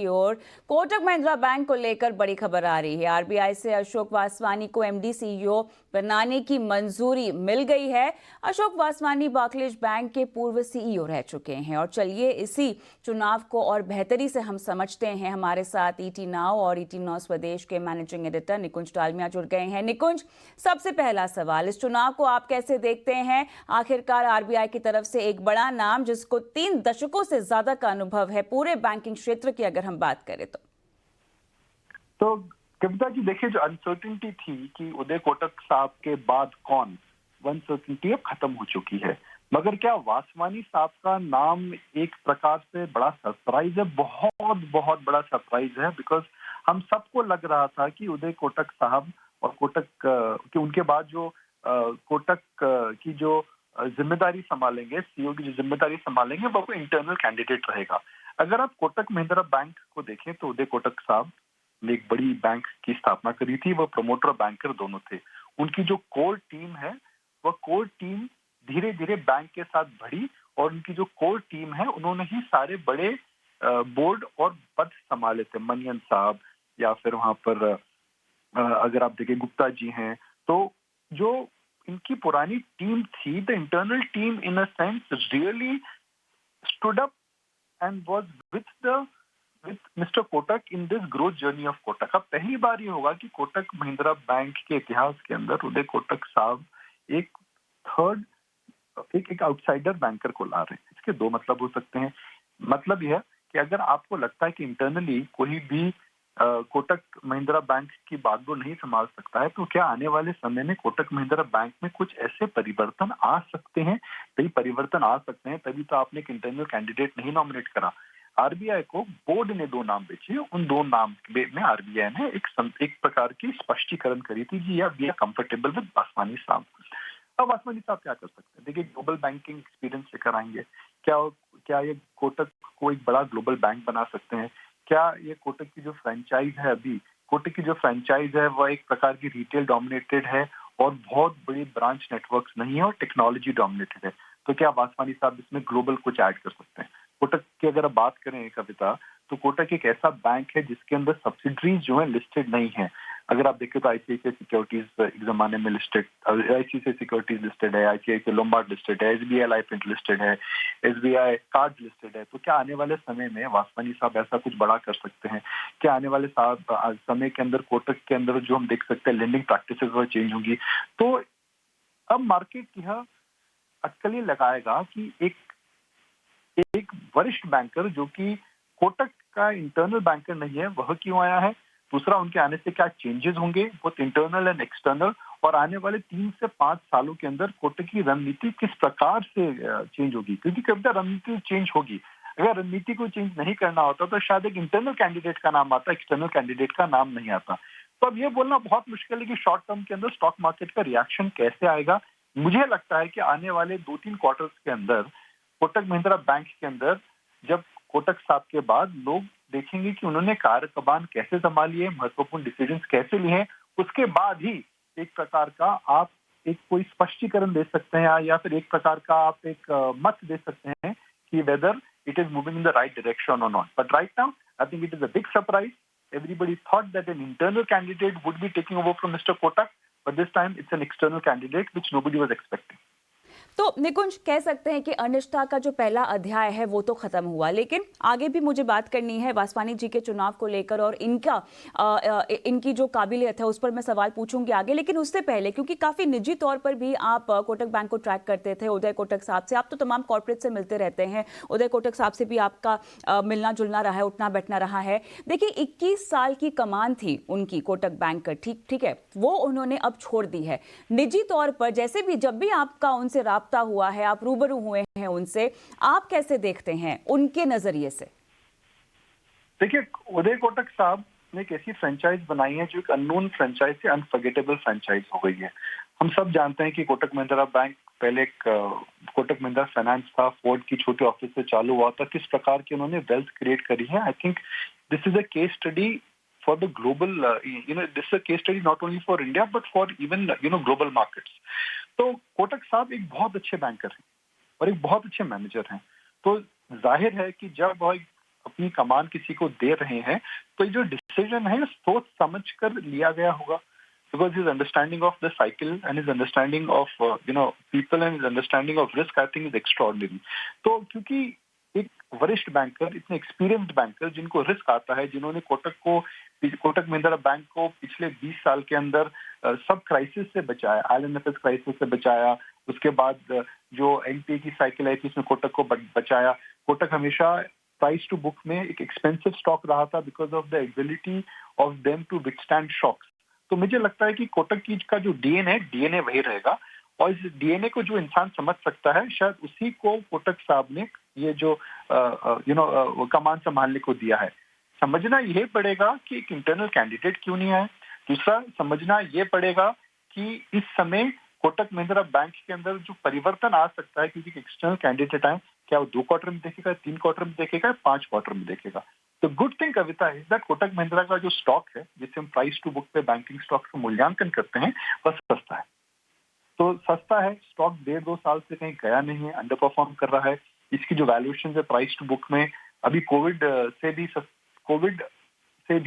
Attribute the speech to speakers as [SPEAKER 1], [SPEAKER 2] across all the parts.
[SPEAKER 1] और कोटक महिंद्रा बैंक को लेकर बड़ी खबर आ रही है। आरबीआई से अशोक वासवानी को एमडी सीईओ बनाने की मंजूरी मिल गई है। अशोक वासवानी बार्कलेज बैंक के पूर्व सीईओ रह चुके हैं और चलिए इसी चुनाव को और बेहतरी से हम समझते हैं। हमारे साथ ईटी नाउ और ईटी नाउ स्वदेश के मैनेजिंग एडिटर निकुंज डालमिया जुड़ गए हैं। निकुंज, सबसे पहला सवाल, इस चुनाव को आप कैसे देखते हैं? आखिरकार आरबीआई की तरफ से एक बड़ा नाम जिसको 3 दशकों से ज्यादा का अनुभव है पूरे बैंकिंग क्षेत्र की, अगर हम बात करें
[SPEAKER 2] तो कविता जी देखिए, जो अनसर्टिनिटी थी कि उदय कोटक साहब के बाद कौन, वो अनसर्टिनिटी अब खत्म हो चुकी है। मगर क्या वासवानी साहब का नाम एक प्रकार से बड़ा सरप्राइज है? बहुत बहुत बड़ा सरप्राइज है, बिकॉज हम सबको लग रहा था कि उदय कोटक साहब और कोटक कि उनके बाद जो कोटक की जो जिम्मेदारी संभालेंगे, सीईओ की जो जिम्मेदारी संभालेंगे, वो इंटरनल कैंडिडेट रहेगा। अगर आप कोटक महिंद्रा बैंक को देखें तो उदय कोटक साहब ने एक बड़ी बैंक की स्थापना करी थी। वह प्रमोटर और बैंकर दोनों थे। उनकी जो कोर टीम है, वह कोर टीम धीरे धीरे बैंक के साथ बढ़ी और उनकी जो कोर टीम है, उन्होंने ही सारे बड़े बोर्ड और पद संभाले थे। मनियन साहब या फिर वहां पर अगर आप देखें गुप्ता जी हैं, तो जो इनकी पुरानी टीम थी, the internal team in a sense really stood up and was with mister Kotak in this growth journey of Kotak. अब पहली बार ये होगा कि कोटक महिंद्रा बैंक के इतिहास के अंदर उदय कोटक साहब एक थर्ड एक आउटसाइडर बैंकर को ला रहे हैं। इसके दो मतलब हो सकते हैं। मतलब यह कि अगर आपको लगता है कि इंटरनली कोई भी कोटक महिंद्रा बैंक की बागडोर नहीं संभाल सकता है, तो क्या आने वाले समय में कोटक महिंद्रा बैंक में कुछ ऐसे परिवर्तन आ सकते हैं? तभी परिवर्तन आ सकते हैं, तभी तो आपने एक इंटरनल कैंडिडेट नहीं नॉमिनेट करा। आरबीआई को बोर्ड ने 2 नाम बेचे। उन 2 नाम में आरबीआई ने एक प्रकार की स्पष्टीकरण करी थी कि we are comfortable with Vaswani साहब। अब वासवानी साहब क्या कर सकते हैं? देखिए, ग्लोबल बैंकिंग एक्सपीरियंस लेकर आएंगे। क्या क्या ये कोटक को एक बड़ा ग्लोबल बैंक बना सकते हैं? क्या ये कोटक की जो फ्रेंचाइज है, अभी कोटक की जो फ्रेंचाइज है, वह एक प्रकार की रिटेल डोमिनेटेड है और बहुत बड़ी ब्रांच नेटवर्क्स नहीं है और टेक्नोलॉजी डोमिनेटेड है। तो क्या वासवानी साहब इसमें ग्लोबल कुछ ऐड कर सकते हैं? कोटक की अगर आप बात करें कविता, तो कोटक एक ऐसा बैंक है जिसके अंदर सब्सिडरीज जो है लिस्टेड नहीं है। अगर आप देखें तो आईसीआईसीआई सिक्योरिटीज एक जमाने में लिस्टेड, आईसीआईसीआई सिक्योरिटीज लिस्टेड है, आईसीआईसीआई लोम्बार्ड लिस्टेड है, एसबीआई लाइफ लिस्टेड है, एसबीआई कार्ड लिस्टेड है। तो क्या आने वाले समय में वासवानी साहब ऐसा कुछ बड़ा कर सकते हैं? क्या आने वाले समय के अंदर कोटक के अंदर जो हम देख सकते हैं लेंडिंग प्रैक्टिसेस वह चेंज होंगी? तो अब मार्केट यह अटकलें लगाएगा कि एक वरिष्ठ बैंकर जो कि कोटक का इंटरनल बैंकर नहीं है, वह क्यों आया है? दूसरा, उनके आने से क्या चेंजेस होंगे बोथ इंटरनल एंड एक्सटर्नल, और आने वाले 3 से 5 सालों के अंदर कोटक की रणनीति किस प्रकार से चेंज होगी? क्योंकि कभी रणनीति चेंज होगी। अगर रणनीति को चेंज नहीं करना होता तो शायद एक इंटरनल कैंडिडेट का नाम आता, एक्सटर्नल कैंडिडेट का नाम नहीं आता। तो अब ये बोलना बहुत मुश्किल है कि शॉर्ट टर्म के अंदर स्टॉक मार्केट का रिएक्शन कैसे आएगा। मुझे लगता है कि आने वाले 2-3 क्वार्टर्स के अंदर कोटक महिंद्रा बैंक के अंदर, जब कोटक साहब के बाद लोग देखेंगे कि उन्होंने कार्यकमान कैसे संभाली है, महत्वपूर्ण डिसीजंस कैसे लिए हैं, उसके बाद ही एक प्रकार का आप एक कोई स्पष्टीकरण दे सकते हैं या फिर एक प्रकार का आप एक मत दे सकते हैं कि whether it is moving in the right direction or not. But right now I think it is a big surprise. Everybody thought that an internal candidate would be taking over from Mr. Kotak, but this time it's an external candidate which nobody was expecting.
[SPEAKER 1] तो निकुंज, कह सकते हैं कि अनिश्चितता का जो पहला अध्याय है वो तो खत्म हुआ, लेकिन आगे भी मुझे बात करनी है वासवानी जी के चुनाव को लेकर और इनकी जो काबिलियत है उस पर मैं सवाल पूछूंगी आगे। लेकिन उससे पहले, क्योंकि काफी निजी तौर पर भी आप कोटक बैंक को ट्रैक करते थे, उदय कोटक साहब से आप तो तमाम कॉर्पोरेट से मिलते रहते हैं, उदय कोटक साहब से भी आपका मिलना जुलना रहा है, उठना बैठना रहा है। देखिए, 21 साल की कमान थी उनकी कोटक बैंक का, ठीक है, वो उन्होंने अब छोड़ दी है। निजी तौर पर जैसे भी जब भी आपका उनसे राब्ता हुआ है, आप रूबरू हुए हैं उनसे, आप कैसे देखते हैं उनके नजरिए से?
[SPEAKER 2] देखिए, उदय कोटक साहब ने एक ऐसी फ्रेंचाइज बनाई है जो एक अननोन फ्रेंचाइज से अनफॉरगेटेबल फ्रेंचाइज हो गई है। हम सब जानते हैं कि कोटक महिंद्रा बैंक पहले एक कोटक महिंद्रा फाइनेंस था, फोर्ड की छोटे ऑफिस से चालू हुआ था। किस प्रकार की उन्होंने वेल्थ क्रिएट करी है, I think this is a case study for the global, this is a case study not only for India but for even, global markets. तो कोटक साहब एक बहुत अच्छे बैंकर हैं और एक बहुत अच्छे मैनेजर हैं। तो जाहिर है कि जब वह अपनी कमान किसी को दे रहे हैं तो ये जो डिसीजन है सोच समझ कर लिया गया होगा, because his understanding of the cycle and his understanding of people and his understanding of risk I think is extraordinary. तो क्योंकि एक वरिष्ठ बैंकर, इतने एक्सपीरियंस्ड बैंकर जिनको रिस्क आता है, जिन्होंने कोटक महिंद्रा बैंक को पिछले 20 साल के अंदर सब क्राइसिस से बचाया, IL&FS क्राइसिस से बचाया, उसके बाद जो एनपीए की साइकिल आई थी उसमें कोटक को बचाया। कोटक हमेशा प्राइस टू बुक में एक एक्सपेंसिव स्टॉक रहा था because of the ability of them to withstand shocks. तो मुझे लगता है कि कोटक की का जो डीएनए वही रहेगा, और इस डीएनए को जो इंसान समझ सकता है शायद उसी को कोटक साहब ने ये जो कमान संभालने को दिया है। समझना यह पड़ेगा कि एक इंटरनल कैंडिडेट क्यों नहीं आया। दूसरा समझना यह पड़ेगा कि इस समय कोटक महिंद्रा बैंक के अंदर जो परिवर्तन आ सकता है, क्योंकि एक्सटर्नल कैंडिडेट आए, क्या वो 2 क्वार्टर में देखेगा, 3 क्वार्टर में देखेगा, 5 क्वार्टर में देखेगा। तो good thing Kavita is that Kotak Mahindra का जो स्टॉक है, जिसे हम प्राइस टू बुक पे बैंकिंग स्टॉक का मूल्यांकन करते हैं, वह सस्ता है। तो सस्ता है, स्टॉक 1.5-2 साल से कहीं गया नहीं है, अंडर परफॉर्म कर रहा है। इसकी जो वैल्यूएशन है प्राइस टू बुक में अभी कोविड से भी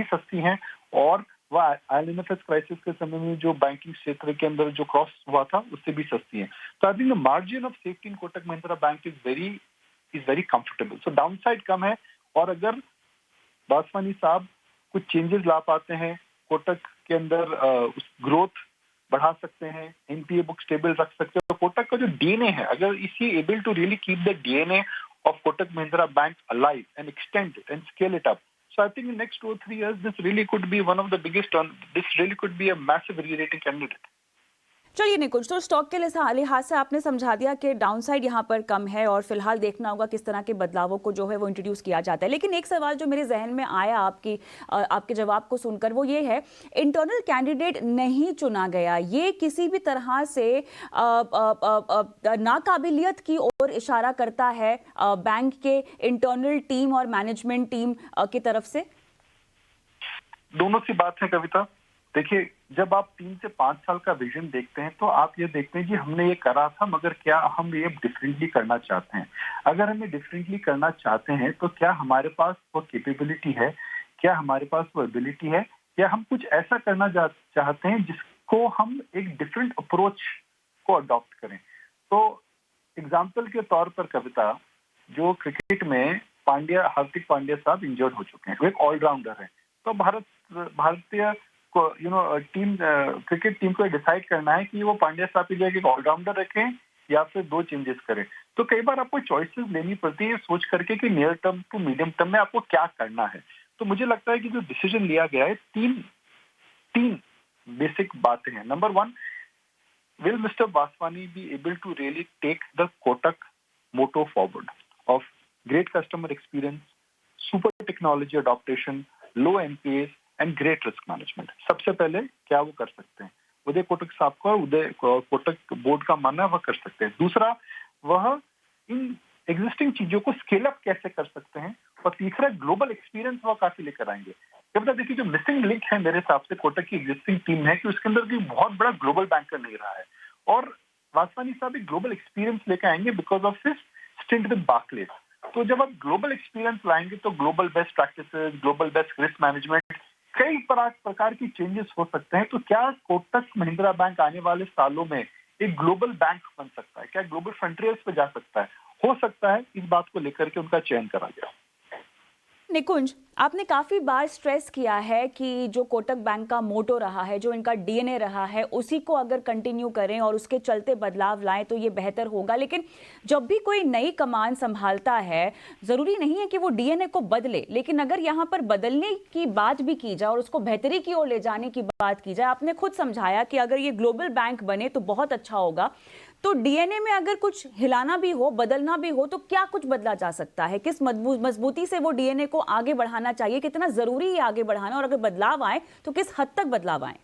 [SPEAKER 2] सस्ती हैं, और वह IL&FS क्राइसिस के समय में जो बैंकिंग क्षेत्र के अंदर जो क्रॉस हुआ था उससे भी सस्ती है। तो I think the margin of safety in Kotak Mahindra bank is very comfortable. So downside कम है, और अगर वासवानी साहब कुछ चेंजेस ला पाते हैं, कोटक के अंदर ग्रोथ बढ़ा सकते हैं, एनपीए बुक स्टेबल रख सकते हैं, तो कोटक का जो डीएनए है, अगर इसी able to really keep the DNA of Kotak Mahindra Bank alive and extend it and scale it up. So I think in the next 2 or 3 years, this really could be one of the biggest, this really could be a massive re-rating candidate.
[SPEAKER 1] चलिए निकुंज, तो stock के लिहाज से आपने समझा दिया कि downside यहाँ पर कम है और फिलहाल देखना होगा किस तरह के बदलावों को जो है वो इंट्रोड्यूस किया जाता है। लेकिन एक सवाल जो मेरे जहन में आया आपके जवाब को सुनकर, वो ये है, इंटरनल कैंडिडेट नहीं चुना गया, ये किसी भी तरह से नाकाबिलियत की ओर इशारा करता है बैंक के इंटरनल टीम और मैनेजमेंट टीम की तरफ से?
[SPEAKER 2] दोनों सी बात है कविता। देखिए, जब आप 3 से 5 साल का विजन देखते हैं तो आप ये देखते हैं कि हमने ये करा था, मगर क्या हम ये डिफरेंटली करना चाहते हैं। अगर हमें डिफरेंटली करना चाहते हैं तो क्या हमारे पास वो कैपेबिलिटी है, क्या हमारे पास वो एबिलिटी है, या हम कुछ ऐसा करना चाहते हैं जिसको हम एक डिफरेंट अप्रोच को अडॉप्ट करें। तो एग्जाम्पल के तौर पर कविता, जो क्रिकेट में हार्दिक पांड्या साहब इंजर्ड हो चुके हैं, वो एक ऑलराउंडर है। तो भारतीय टीम क्रिकेट टीम को डिसाइड करना है कि वो पांड्या साहब की जगह एक ऑलराउंडर रखें या फिर 2 चेंजेस करें। तो कई बार आपको चॉइसेस लेनी पड़ती है सोच करके कि near term to medium term में आपको क्या करना है। तो मुझे लगता है कि जो डिसीजन लिया गया है, तीन बेसिक बातें हैं। Number 1, will Mr. Vaswani be able to really take the Kotak motto forward of great customer experience, super technology adaptation, low NPAs and great risk management? सबसे पहले क्या वो कर सकते हैं? उदय कोटक साहब का, उदय कोटक बोर्ड का मानना है वह कर सकते हैं। दूसरा, वह इन एग्जिस्टिंग चीजों को स्केल अप कैसे कर सकते हैं, और तीसरा, ग्लोबल एक्सपीरियंस वह काफी लेकर आएंगे। जब देखिए, जो मिसिंग लिंक है मेरे हिसाब से कोटक की एग्जिस्टिंग टीम है कि उसके अंदर भी बहुत बड़ा ग्लोबल बैंकर नहीं रहा है, और वासवानी साहब एक ग्लोबल एक्सपीरियंस लेकर आएंगे because of his stint with Barclays. तो जब आप ग्लोबल एक्सपीरियंस लाएंगे तो global best practices, global best risk management, कई प्रकार की चेंजेस हो सकते हैं। तो क्या कोटक महिंद्रा बैंक आने वाले सालों में एक ग्लोबल बैंक बन सकता है? क्या ग्लोबल फ्रंटियर्स पे जा सकता है? हो सकता है। इस बात को लेकर के उनका चयन करा गया।
[SPEAKER 1] निकुंज, आपने काफ़ी बार स्ट्रेस किया है कि जो कोटक बैंक का मोटो रहा है, जो इनका डीएनए रहा है, उसी को अगर कंटिन्यू करें और उसके चलते बदलाव लाएं तो ये बेहतर होगा। लेकिन जब भी कोई नई कमान संभालता है, ज़रूरी नहीं है कि वो डीएनए को बदले, लेकिन अगर यहाँ पर बदलने की बात भी की जाए और उसको बेहतरी की ओर ले जाने की बात की जाए, आपने खुद समझाया कि अगर ये ग्लोबल बैंक बने तो बहुत अच्छा होगा। तो डीएनए में अगर कुछ हिलाना भी हो, बदलना भी हो, तो क्या कुछ बदला जा सकता है? किस मजबूती से वो डीएनए को आगे बढ़ाना चाहिए? कितना जरूरी है आगे बढ़ाना, और अगर बदलाव आए तो किस हद तक बदलाव आए?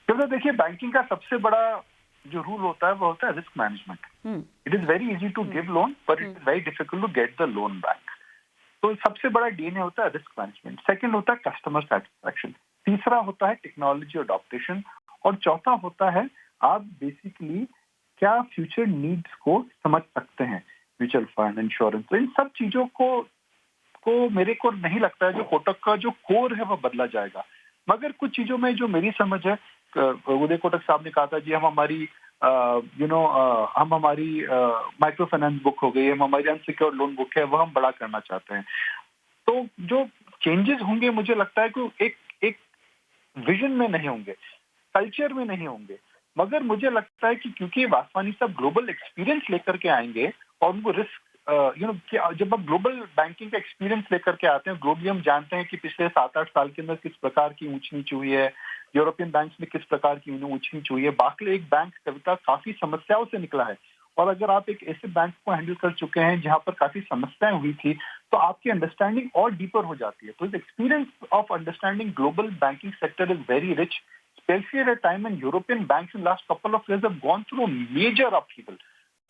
[SPEAKER 2] तो देखिए, बैंकिंग का सबसे बड़ा जो रूल होता है वो होता है risk management. It is very easy to give loan, but it is very difficult to get the loan back. तो सबसे बड़ा डीएनए होता है रिस्क मैनेजमेंट। सेकंड होता है कस्टमर सेटिस्फैक्शन। तीसरा होता है टेक्नोलॉजी अडॉप्टेशन, और चौथा होता है आप बेसिकली क्या फ्यूचर नीड्स को समझ सकते हैं, म्यूचुअल फंड, इंश्योरेंस। तो इन सब चीजों को को मेरे को नहीं लगता है जो कोटक का जो कोर है वो बदला जाएगा। मगर कुछ चीजों में जो मेरी समझ है, उदय कोटक साहब ने कहा था जी हम हमारी हम हमारी माइक्रो फाइनेंस बुक हो गई, हम हमारी अनसिक्योर्ड लोन बुक है वो हम बड़ा करना चाहते हैं। तो जो चेंजेस होंगे मुझे लगता है कि एक एक विजन में नहीं होंगे, कल्चर में नहीं होंगे, मगर मुझे लगता है कि क्योंकि वासवानी साहब ग्लोबल एक्सपीरियंस लेकर के आएंगे और उनको रिस्क जब आप ग्लोबल बैंकिंग का एक्सपीरियंस लेकर के आते हैं, ग्लोबली हम जानते हैं कि पिछले 7-8 साल के अंदर किस प्रकार की ऊंच नीच हुई है, यूरोपियन बैंक्स में किस प्रकार की ऊंच नीच हुई है। बाकी एक बैंक कविता काफी समस्याओं से निकला है, और अगर आप एक ऐसे बैंक को हैंडल कर चुके हैं जहां पर काफी समस्याएं हुई थी, तो आपकी अंडरस्टैंडिंग और डीपर हो जाती है। तो experience of understanding global banking sector is very rich, especially at a time when European banks in last couple of years have gone through a major upheaval.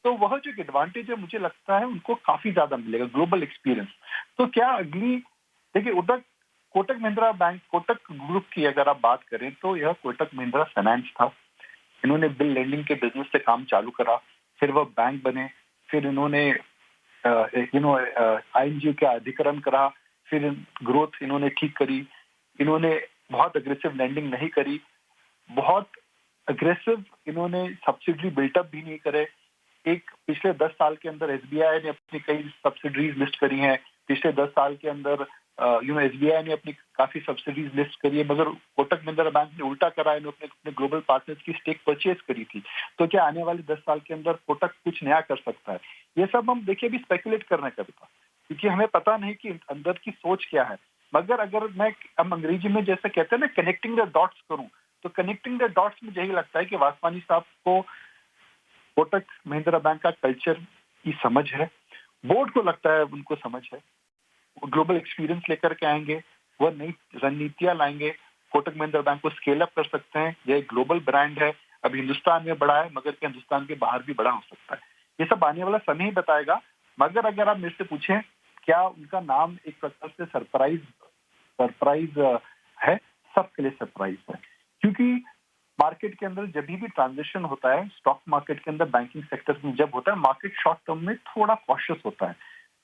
[SPEAKER 2] तो वह जो एडवांटेज है मुझे लगता है उनको काफी ज्यादा मिलेगा, ग्लोबल एक्सपीरियंस। तो क्या अगली देखिए उधर कोटक महिंद्रा बैंक, कोटक ग्रुप की अगर आप बात करें तो यह कोटक महिंद्रा फाइनेंस था। इन्होंने बिल लेंडिंग के बिजनेस से काम चालू करा, फिर वह बैंक बने, फिर इन्होंने ING का अधिकरण करा, फिर ग्रोथ इन्होंने ठीक करी, इन्होंने बहुत अग्रेसिव लैंडिंग नहीं करी, बहुत अग्रेसिव इन्होंने सब्सिडरी बिल्टअप भी नहीं करे। एक पिछले 10 साल के अंदर SBI ने अपनी कई सब्सिडरीज लिस्ट करी हैं, पिछले 10 साल के अंदर SBI ने अपनी काफी सब्सिडीज लिस्ट करी है, मगर कोटक महिंद्रा बैंक ने उल्टा करा, इन्होंने अपने ग्लोबल पार्टनर्स की स्टेक परचेज करी थी। तो क्या आने वाले 10 साल के अंदर कोटक कुछ नया कर सकता है? ये सब हम देखिए अभी स्पेकुलेट करने का था, क्योंकि हमें पता नहीं कि अंदर की सोच क्या है। मगर अगर मैं हम अंग्रेजी में जैसे कहते हैं ना कनेक्टिंग द डॉट्स करूं, तो कनेक्टिंग द डॉट्स मुझे यही लगता है कि वासवानी साहब को कोटक महिंद्रा बैंक का कल्चर की समझ है, बोर्ड को लगता है उनको समझ है, वो ग्लोबल एक्सपीरियंस लेकर के आएंगे, वह नई रणनीतियां लाएंगे, कोटक महिंद्रा बैंक को स्केल अप कर सकते हैं। यह एक ग्लोबल ब्रांड है, अभी हिंदुस्तान में बड़ा है, मगर क्या हिंदुस्तान के बाहर भी बड़ा हो सकता है? ये सब आने वाला समय ही बताएगा। मगर अगर आप मेरे से पूछें क्या उनका नाम एक प्रकार से सरप्राइज है, सबके लिए सरप्राइज है, क्योंकि मार्केट के अंदर जब भी ट्रांजिशन होता है, स्टॉक मार्केट के अंदर बैंकिंग सेक्टर में जब होता है, मार्केट शॉर्ट टर्म में थोड़ा कॉशियस होता है।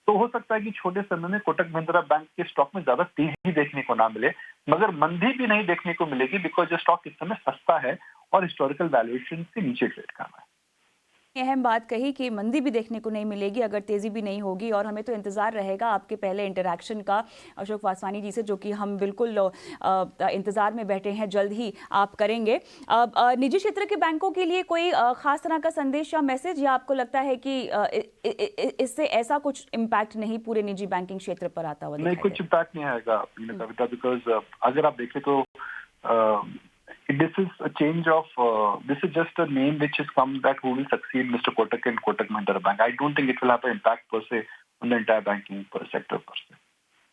[SPEAKER 2] तो हो सकता है कि छोटे समय में कोटक महिंद्रा बैंक के स्टॉक में ज्यादा तेजी देखने को ना मिले, मगर मंदी भी नहीं देखने को मिलेगी, बिकॉज ये स्टॉक इस समय सस्ता है और हिस्टोरिकल वैल्यूएशन से नीचे ट्रेड कर रहा है।
[SPEAKER 1] अहम बात कही कि मंदी भी देखने को नहीं मिलेगी अगर तेजी भी नहीं होगी, और हमें तो इंतजार रहेगा आपके पहले इंटरैक्शन का अशोक वासवानी जी से, जो कि हम बिल्कुल इंतजार में बैठे हैं, जल्द ही आप करेंगे। निजी क्षेत्र के बैंकों के लिए कोई खास तरह का संदेश या मैसेज, या आपको लगता है कि इससे ऐसा कुछ इम्पैक्ट नहीं पूरे निजी बैंकिंग क्षेत्र पर आता हुआ?
[SPEAKER 2] नहीं, कुछ इम्पैक्ट नहीं आएगा कविता, बिकॉज अगर आप देखें तो this is a change of this is just a name which has come that who will succeed Mr. Kotak and Kotak Mahindra Bank. I don't think it will have an impact per se on the entire banking sector per se.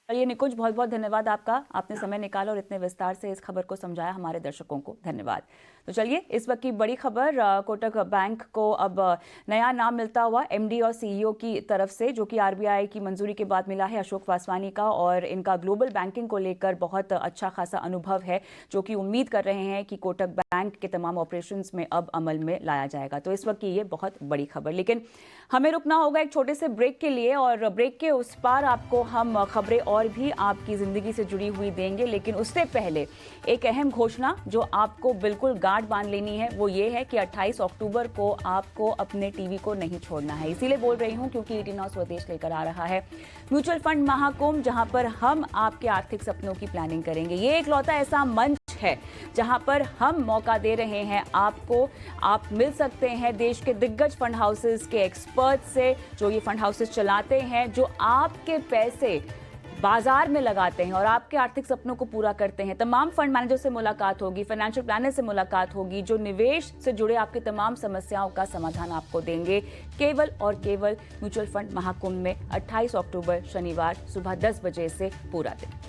[SPEAKER 1] चलिए निकुंज, बहुत बहुत धन्यवाद आपका, आपने समय निकाला और इतने विस्तार से इस खबर को समझाया हमारे दर्शकों को, धन्यवाद। तो चलिए इस वक्त की बड़ी खबर, कोटक बैंक को अब नया नाम मिलता हुआ MD और CEO की तरफ से, जो कि RBI की मंजूरी के बाद मिला है अशोक वासवानी का, और इनका ग्लोबल बैंकिंग को लेकर बहुत अच्छा खासा अनुभव है, जो कि उम्मीद कर रहे हैं कि कोटक बैंक के तमाम ऑपरेशंस में अब अमल में लाया जाएगा। तो इस वक्त की ये बहुत बड़ी खबर, लेकिन हमें रुकना होगा एक छोटे से ब्रेक के लिए, और ब्रेक के उस पार आपको हम खबरें और भी आपकी ज़िंदगी से जुड़ी हुई देंगे। लेकिन उससे पहले एक अहम घोषणा जो आपको बिल्कुल गांठ बांध लेनी है, वो ये है कि 28 अक्टूबर को आपको अपने टीवी को नहीं छोड़ना है। इसीलिए बोल रही हूँ क्योंकि 18 स्वदेश लेकर आ रहा है म्यूचुअल फंड महाकुंभ, जहां पर हम आपके आर्थिक सपनों की प्लानिंग करेंगे। ये एकलौता ऐसा मंच है जहां पर हम मौका दे रहे हैं आपको, आप मिल सकते हैं देश के दिग्गज फंड हाउसेस के एक्सपर्ट से, जो ये फंड हाउसेस चलाते हैं, जो आपके पैसे बाजार में लगाते हैं और आपके आर्थिक सपनों को पूरा करते हैं। तमाम फंड मैनेजर से मुलाकात होगी, फाइनेंशियल प्लानर से मुलाकात होगी, जो निवेश से जुड़े आपकी तमाम समस्याओं का समाधान आपको देंगे, केवल और केवल म्यूचुअल फंड महाकुंभ में 28 अक्टूबर शनिवार सुबह 10 बजे से पूरा दिन।